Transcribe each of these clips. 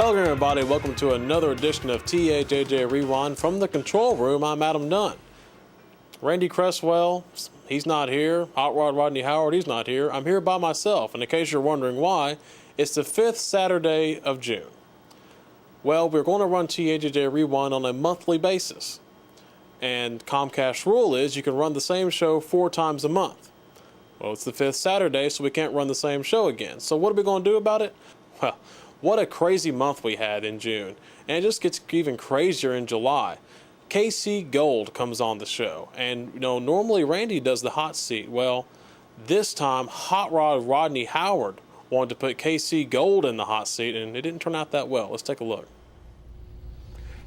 Hello everybody, welcome to another edition of TAJJ Rewind from the control room. I'm Adam Dunn. Randy Cresswell, he's not here. Hot Rod Rodney Howard, he's not here. I'm here by myself, and in case you're wondering why, it's the 5th Saturday of June. Well, we're going to run TAJJ Rewind on a monthly basis. And Comcast rule is you can run the same show 4 times a month. Well, it's the 5th Saturday, so we can't run the same show again. So what are we going to do about it? Well, what a crazy month we had in June. And it just gets even crazier in July. KC Gold comes on the show. And, you know, normally Randy does the hot seat. Well, this time, Hot Rod Rodney Howard wanted to put KC Gold in the hot seat, and it didn't turn out that well. Let's take a look.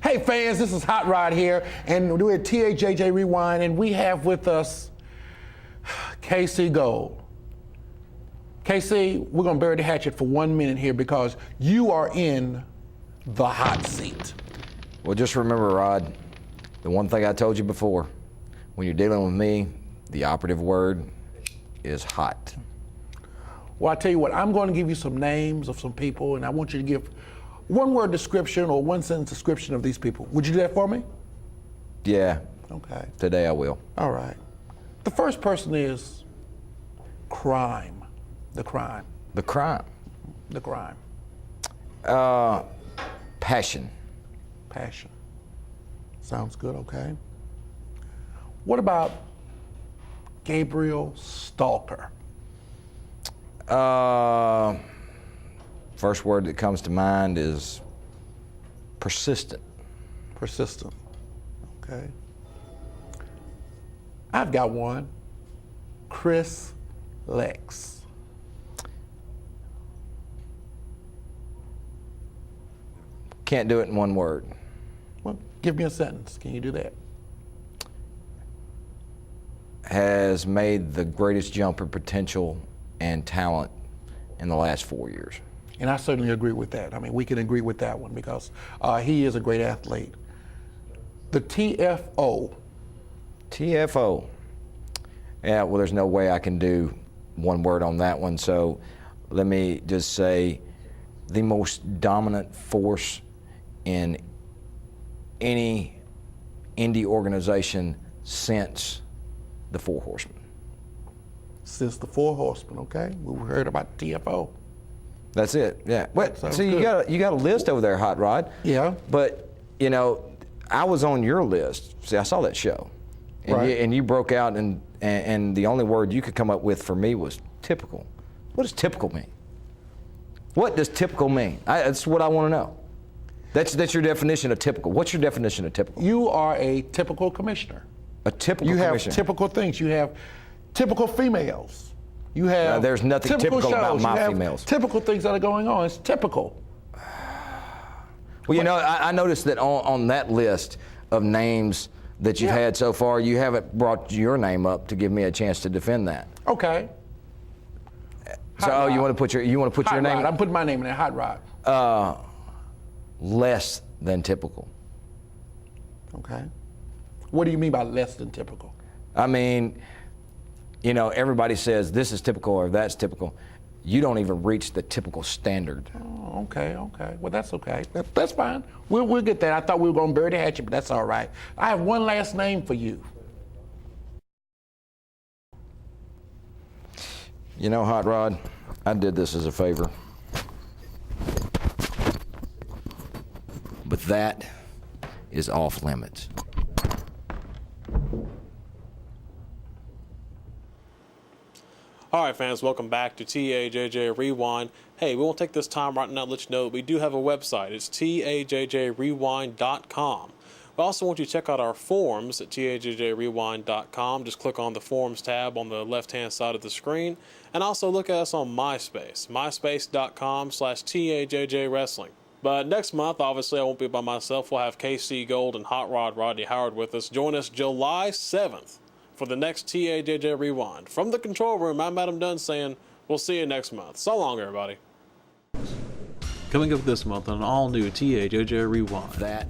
Hey fans, this is Hot Rod here, and we're at TAJJ Rewind, and we have with us KC Gold. KC, we're gonna bury the hatchet for 1 minute here because you are in the hot seat. Well, just remember, Rod, the one thing I told you before, when you're dealing with me, the operative word is hot. Well, I tell you what, I'm going to give you some names of some people, and I want you to give one-word description or one-sentence description of these people. Would you do that for me? Yeah. Okay. Today I will. All right. The first person is crime. The crime. The crime. The crime. Passion. Passion. Sounds good, okay. What about Gabriel Stalker? First word that comes to mind is persistent. Persistent. Okay. I've got one. Chris Lex. Can't do it in one word. Well, give me a sentence. Can you do that? Has made the greatest jump in potential and talent in the last 4 years. And I certainly agree with that. I mean, we can agree with that one because he is a great athlete. The TFO. TFO. Yeah, well, there's no way I can do one word on that one, so let me just say the most dominant force in any indie organization since the Four Horsemen. Since the Four Horsemen, okay? We heard about TFO. That's it, yeah. Well, Sounds see, good. you got a list over there, Hot Rod. Yeah. But, you know, I was on your list. See, I saw that show. And, Right. you broke out, and the only word you could come up with for me was typical. What does typical mean? What does typical mean? That's what I want to know. That's your definition of typical. What's your definition of typical? You are a typical commissioner. A typical You have commissioner. typical things. You have typical females. You have there's nothing typical about shows. my You have females. Typical things that are going on. It's typical. Well, you know, I noticed that on that list of names that you've had so far, you haven't brought your name up to give me a chance to defend that. Okay. So Hot you Rod. want to put your Hot name? Rod. I'm putting my name in there. Hot Rod. Less than typical. Okay. What do you mean by less than typical? I mean, you know, everybody says this is typical or that's typical. You don't even reach the typical standard. Oh, okay. Well, that's okay. That's fine. We'll get that. I thought we were going to bury the hatchet, but that's all right. I have one last name for you. You know, Hot Rod, I did this as a favor. But that is off limits. All right, fans, welcome back to TAJJ Rewind. Hey, we won't take this time right now to let you know that we do have a website. It's tajjrewind.com. We also want you to check out our forums at tajjrewind.com. Just click on the forums tab on the left-hand side of the screen. And also look at us on MySpace, myspace.com/TAJJ Wrestling. But next month, obviously, I won't be by myself. We'll have KC Gold and Hot Rod Rodney Howard with us. Join us July 7th for the next TAJJ Rewind. From the control room, I'm Adam Dunn saying we'll see you next month. So long, everybody. Coming up this month on an all-new TAJJ Rewind. That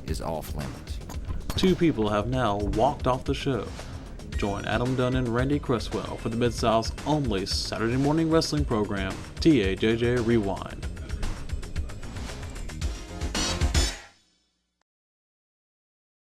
is off limits. 2 people have now walked off the show. Join Adam Dunn and Randy Cresswell for the Mid-South's only Saturday morning wrestling program, TAJJ Rewind.